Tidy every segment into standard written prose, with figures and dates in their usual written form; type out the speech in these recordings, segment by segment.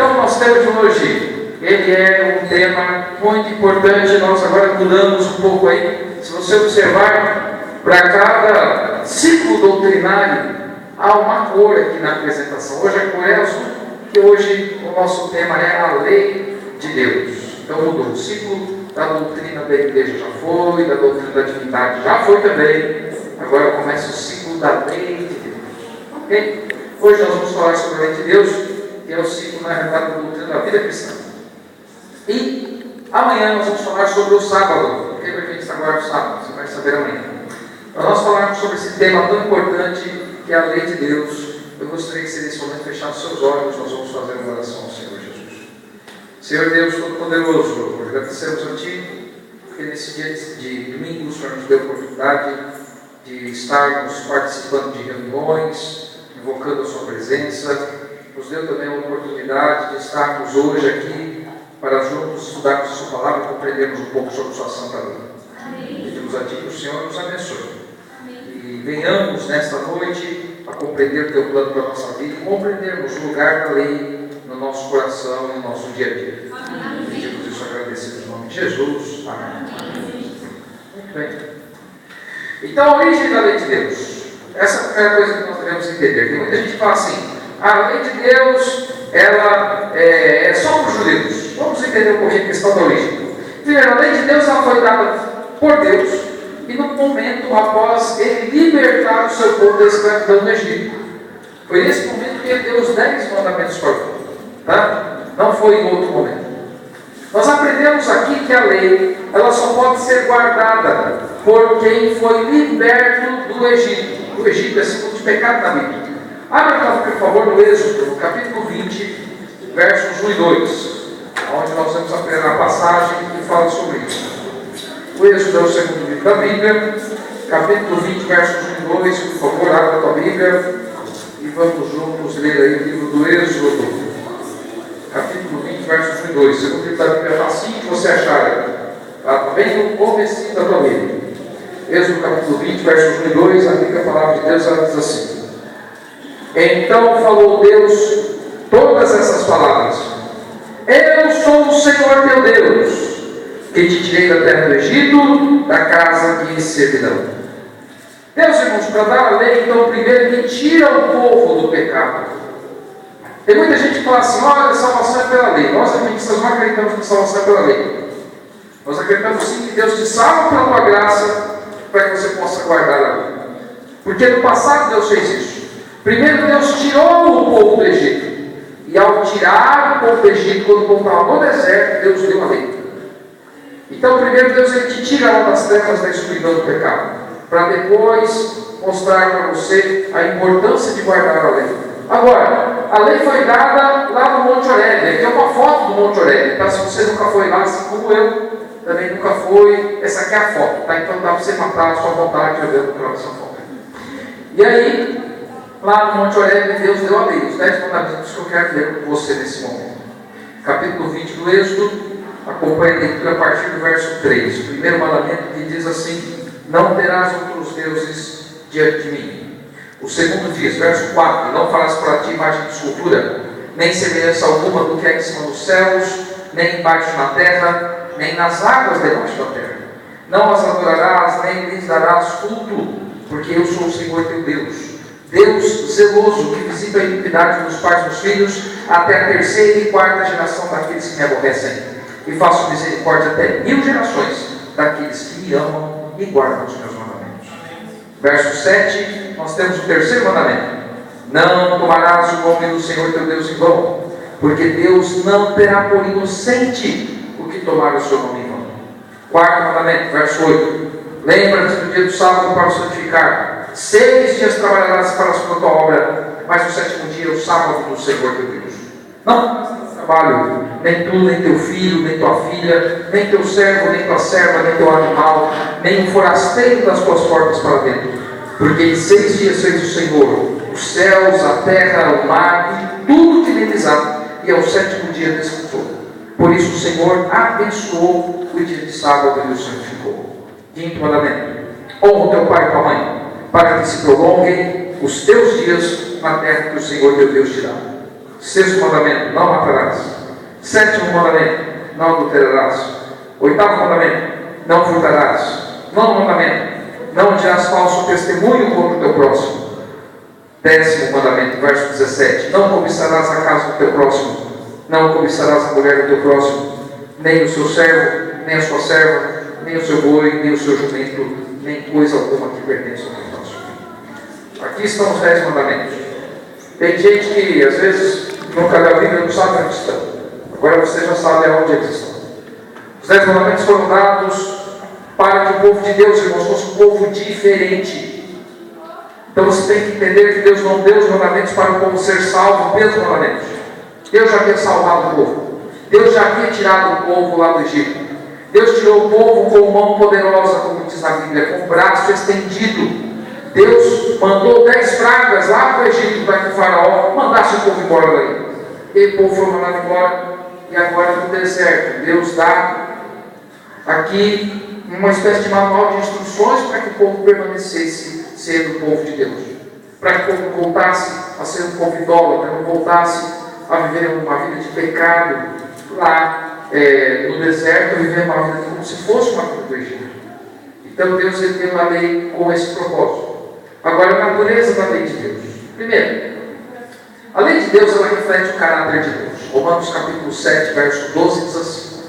Então, nós temos hoje, ele é um tema muito importante. Nós agora mudamos um pouco aí. Se você observar, para cada ciclo doutrinário, há uma cor aqui na apresentação. Hoje a cor é azul, e hoje o nosso tema é a lei de Deus. Então mudou. O ciclo da doutrina da igreja já foi, da doutrina da divindade já foi também. Agora começa o ciclo da lei de Deus. Ok? Hoje nós vamos falar sobre a lei de Deus, que é o ciclo, na realidade, da doutrina da vida cristã. E amanhã nós vamos falar sobre o sábado. Porque a gente está agora no sábado, você vai saber amanhã. Para nós falarmos sobre esse tema tão importante que é a lei de Deus, eu gostaria que você nesse momento fechasse seus olhos. Nós vamos fazer uma oração ao Senhor Jesus. Senhor Deus Todo-Poderoso, agradecemos a Ti, porque nesse dia de domingo o Senhor nos deu a oportunidade de estarmos participando de reuniões, invocando a Sua presença. Nos deu também a oportunidade de estarmos hoje aqui para juntos estudarmos a Sua palavra e compreendermos um pouco sobre Sua Santa Lei. Pedimos a Ti que o Senhor nos abençoe. E venhamos nesta noite a compreender o Teu plano para a nossa vida e compreendermos o lugar da lei no nosso coração e no nosso dia a dia. Pedimos isso agradecido em nome de Jesus. Amém. Muito bem. Então, a origem da lei de Deus. Essa é a coisa que nós devemos entender. Tem muita gente que fala assim: a lei de Deus, ela é só para os judeus. Vamos entender um pouquinho a questão da origem. Primeiro, a lei de Deus ela foi dada por Deus e no momento após ele libertar o seu povo da escravidão no Egito. Foi nesse momento que ele deu os 10 mandamentos para o povo. Tá? Não foi em outro momento. Nós aprendemos aqui que a lei ela só pode ser guardada por quem foi liberto do Egito. O Egito é símbolo de pecado na Bíblia. Abra, por favor, no Êxodo, no capítulo 20, versos 1 e 2, onde nós vamos aprender a passagem que fala sobre isso. O Êxodo é o segundo livro da Bíblia, capítulo 20, versos 1 e 2, por favor, abra a tua Bíblia e vamos juntos ler aí o livro do Êxodo, capítulo 20, versos 1 e 2. O segundo livro da Bíblia é facinho de você achar, está bem no comecinho da tua Bíblia. Êxodo, capítulo 20, versos 1 e 2, a Bíblia, a palavra de Deus, ela diz assim: Então falou Deus todas essas palavras: Eu sou o Senhor teu Deus, que te tirei da terra do Egito, da casa de servidão. Deus, irmãos, para dar a lei, então, primeiro ele tira o povo do pecado. Tem muita gente que fala assim: olha, a salvação é pela lei. Nós, adventistas, não acreditamos que a salvação é pela lei. Nós acreditamos sim que Deus te salva pela tua graça, para que você possa guardar a lei. Porque no passado Deus fez isso. Primeiro Deus tirou o povo do Egito. E ao tirar o povo do Egito, quando o povo estava no deserto, Deus deu a lei. Então, primeiro Deus ele te tira lá das trevas da escuridão do pecado, para depois mostrar para você a importância de guardar a lei. Agora, a lei foi dada lá no Monte Horebe. Aqui é uma foto do Monte Horebe, tá? Se você nunca foi lá, assim como eu também nunca foi, essa aqui é a foto, tá? Então dá para você matar a sua vontade olhando para essa foto. E aí, lá no Monte Horebe, Deus deu a lei, os 10 mandamentos que eu quero ler com você nesse momento. Capítulo 20 do Êxodo, acompanhe a leitura a partir do verso 3. O primeiro mandamento que diz assim: Não terás outros deuses diante de mim. O segundo diz, verso 4: Não farás para ti imagem de escultura, nem semelhança alguma do que é em cima dos céus, nem embaixo na terra, nem nas águas debaixo da terra. Não as adorarás, nem lhes darás culto, porque eu sou o Senhor teu Deus, Deus zeloso, que visita a iniquidade dos pais dos filhos, até a terceira e quarta geração daqueles que me aborrecem, e faço misericórdia até 1000 gerações daqueles que me amam e guardam os meus mandamentos. Verso 7, nós temos o terceiro mandamento: Não tomarás o nome do Senhor teu Deus em vão, porque Deus não terá por inocente o que tomar o seu nome em vão. Quarto mandamento, verso 8: Lembra-te do dia do sábado para o santificar. 6 dias trabalharás para a sua obra, mas o sétimo dia é o sábado do Senhor teu Deus. Não trabalho, nem tu, nem teu filho, nem tua filha, nem teu servo, nem tua serva, nem teu animal, nem o forasteiro das tuas portas para dentro. Porque em 6 dias fez o Senhor os céus, a terra, o mar e tudo que neles há, e ao sétimo dia descansou. Por isso o Senhor abençoou o dia de sábado e o santificou. Quinto mandamento: honra o teu pai e tua mãe, para que se prolonguem os teus dias na terra que o Senhor teu Deus te dá. Sexto mandamento, não matarás. Sétimo mandamento, não adulterarás. Oitavo mandamento, não furtarás. Nono mandamento, não dirás falso testemunho contra o teu próximo. Décimo mandamento, verso 17, não cobiçarás a casa do teu próximo. Não cobiçarás a mulher do teu próximo, nem o seu servo, nem a sua serva, nem o seu boi, nem o seu jumento, nem coisa alguma que pertence ao teu próximo. Aqui estão os 10 mandamentos. Tem gente que às vezes nunca leu a Bíblia, não sabe onde estão. Agora você já sabe aonde eles estão. Os 10 mandamentos foram dados para que o povo de Deus, irmãos, fosse um povo diferente. Então você tem que entender que Deus não deu os mandamentos para o povo ser salvo pelos mandamentos. Deus já havia salvado o povo. Deus já havia tirado o povo lá do Egito. Deus tirou o povo com mão poderosa, como diz na Bíblia, com o braço estendido. Deus mandou 10 pragas lá para o Egito, para que o faraó mandasse o povo embora daí. E o povo foi mandado embora. E agora no deserto, Deus dá aqui uma espécie de manual de instruções para que o povo permanecesse sendo o povo de Deus. Para que o povo voltasse a ser um povo idólatra, não voltasse a viver uma vida de pecado lá no deserto, viver uma vida como se fosse uma vida do Egito. Então Deus deu uma lei com esse propósito. Agora, a natureza da lei de Deus. Primeiro, a lei de Deus ela reflete o caráter de Deus. Romanos capítulo 7, verso 12 diz assim: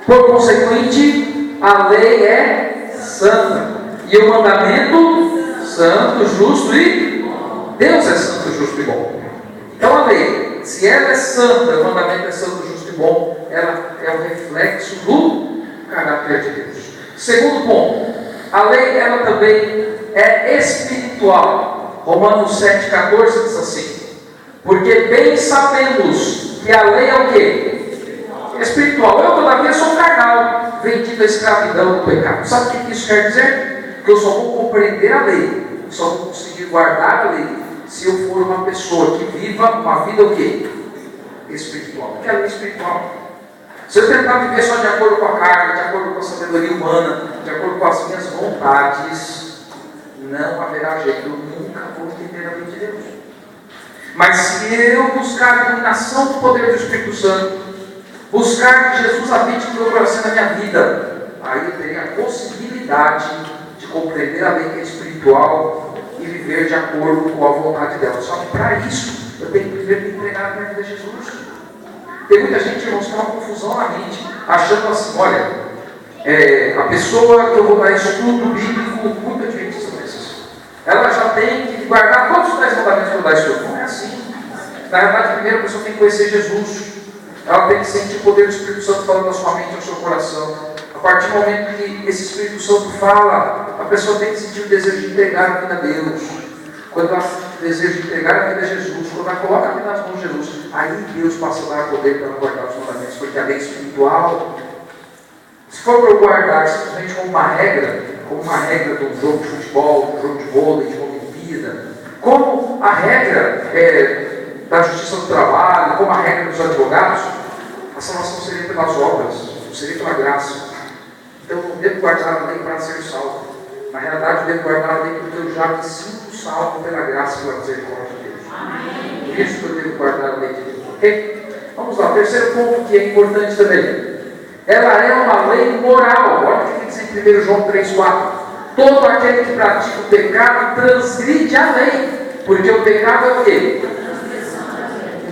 por consequente, a lei é santa, e o mandamento santo, justo e bom. Deus é santo, justo e bom. Então a lei, se ela é santa, o mandamento é santo, justo e bom, ela é o reflexo do caráter de Deus. Segundo ponto, a lei ela também é espiritual. Romanos 7,14 diz assim: porque bem sabemos que a lei é o quê? Espiritual. Eu todavia sou carnal, vendido à escravidão do pecado. Sabe o que isso quer dizer? Que eu só vou compreender a lei, só vou conseguir guardar a lei se eu for uma pessoa que viva uma vida o quê? Espiritual. O que é a lei espiritual? Se eu tentar viver só de acordo com a carne, de acordo com a sabedoria humana, de acordo com as minhas vontades, não haverá jeito, eu nunca vou entender a lei de Deus. Mas se eu buscar a iluminação do poder do Espírito Santo, buscar que Jesus habite no meu coração e na minha vida, aí eu teria a possibilidade de compreender a lei que é espiritual e viver de acordo com a vontade dela. Só que para isso, eu tenho que viver me entregar na minha vida a Jesus. Tem muita gente, irmãos, que tem uma confusão na mente, achando assim, olha, a pessoa que eu vou dar estudo bíblico, muito adventista desses, ela já tem que guardar todos os 10 mandamentos que eu vou dar estudo. Não é assim. Na verdade, primeiro a pessoa tem que conhecer Jesus. Ela tem que sentir o poder do Espírito Santo falando na sua mente e no seu coração. A partir do momento que esse Espírito Santo fala, a pessoa tem que sentir o desejo de entregar a vida a Deus. Quando ela deseja entregar a vida a Jesus, quando ela coloca a vida nas mãos de Jesus, aí Deus passa a dar poder para ela guardar os mandamentos, porque a lei espiritual, se for para eu guardar simplesmente como uma regra de um jogo de futebol, de um jogo de vôlei, de uma Olimpíada, como a regra da justiça do trabalho, como a regra dos advogados, a salvação seria pelas obras, não seria pela graça. Então eu não devo guardar a lei para ser salvo. Na realidade, eu devo guardar a lei porque eu já me sinto salvo pela graça e pela misericórdia de Deus. Por isso que eu devo guardar a lei de Deus. Ok? Vamos lá, o terceiro ponto que é importante também. Ela é uma lei moral. Olha o que diz em 1 João 3,4. Todo aquele que pratica o pecado transgride a lei. Porque o pecado é o quê?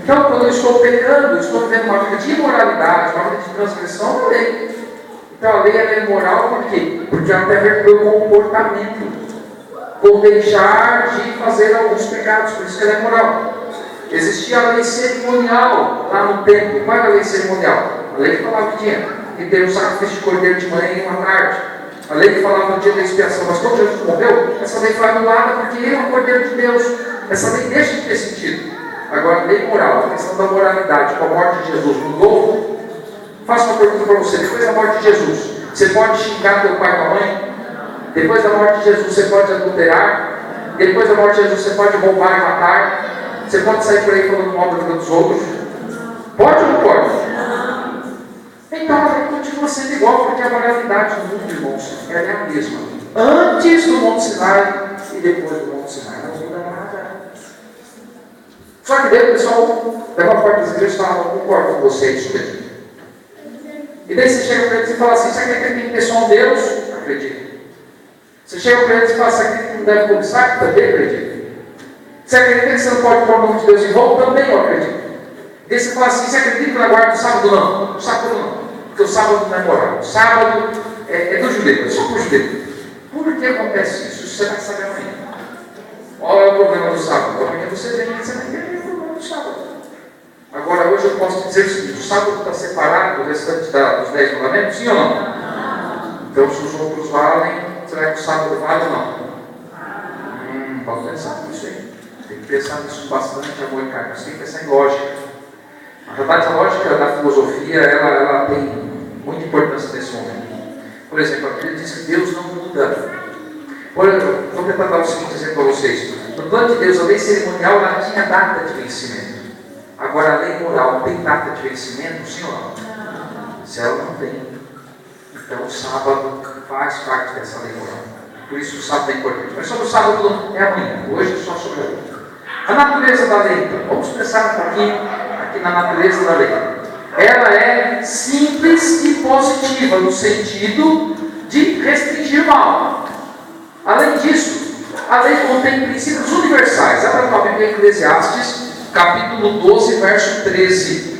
Então, quando eu estou pecando, eu estou vivendo uma vida de imoralidade, uma vida de transgressão da lei. Então a lei é moral por quê? Porque ela tem a ver com o meu comportamento. Vou deixar de fazer alguns pecados, por isso que ela é moral. Existia a lei cerimonial lá no templo. Qual era a lei cerimonial? A lei que falava que tinha que ter um sacrifício de cordeiro de manhã e uma tarde. A lei que falava no dia da expiação. Mas quando Jesus morreu, essa lei foi anulada porque ele é o cordeiro de Deus. Essa lei deixa de ter sentido. Agora, a lei moral, a questão da moralidade, com a morte de Jesus mudou. Faço uma pergunta para você. Depois da morte de Jesus, você pode xingar teu pai e tua mãe? Depois da morte de Jesus, você pode adulterar? Depois da morte de Jesus, você pode roubar e matar? Você pode sair por aí falando mal da vida dos outros? Pode ou não pode? Então a lei continua sendo igual, porque a moralidade do mundo, irmãos, ela é a mesma. Antes do Monte Sinai e depois do Monte Sinai. Não muda nada. Só que daí o pessoal A maior parte das igrejas fala, eu concordo com você, é isso mesmo. E daí você chega para eles e fala assim, você acredita que tem pessoa um Deus? Acredito. Você chega para eles e fala, você acredita que não deve cobiçar? Também acredito. Você acredita que você não pode pôr o nome de Deus em vão? Também eu acredito. E daí você fala assim, você acredita que na guarda do sábado? Não. O sábado não. Porque o sábado não é moral. O sábado é do judeu, é só para o judeu. Por que acontece isso? Isso você vai saber amanhã. Qual é o problema do sábado? Amanhã você vem e você vai entender o problema do sábado. Agora, hoje eu posso dizer o seguinte, o sábado está separado do restante dos 10 mandamentos, sim ou não? Então, se os outros valem, será que o sábado vale ou não? Pode pensar nisso aí. Tem que pensar nisso bastante, amor e carne. Você tem que pensar em lógica. Na verdade, a lógica da filosofia, ela tem muita importância nesse momento. Por exemplo, a Bíblia diz que Deus não muda. Vou tentar dar o seguinte exemplo para vocês. No plano de Deus, a lei cerimonial ela tinha data de vencimento. Agora, a lei moral tem data de vencimento, sim ou não? Se ela não tem, então o sábado faz parte dessa lei moral. Por isso o sábado é importante. Mas sobre o sábado é amanhã. Hoje é só sobre a lei. A natureza da lei, então. Vamos pensar um pouquinho aqui na natureza da lei. Ela é simples e positiva no sentido de restringir o mal. Além disso, a lei contém princípios universais. Abra a Bíblia em Eclesiastes, capítulo 12, verso 13.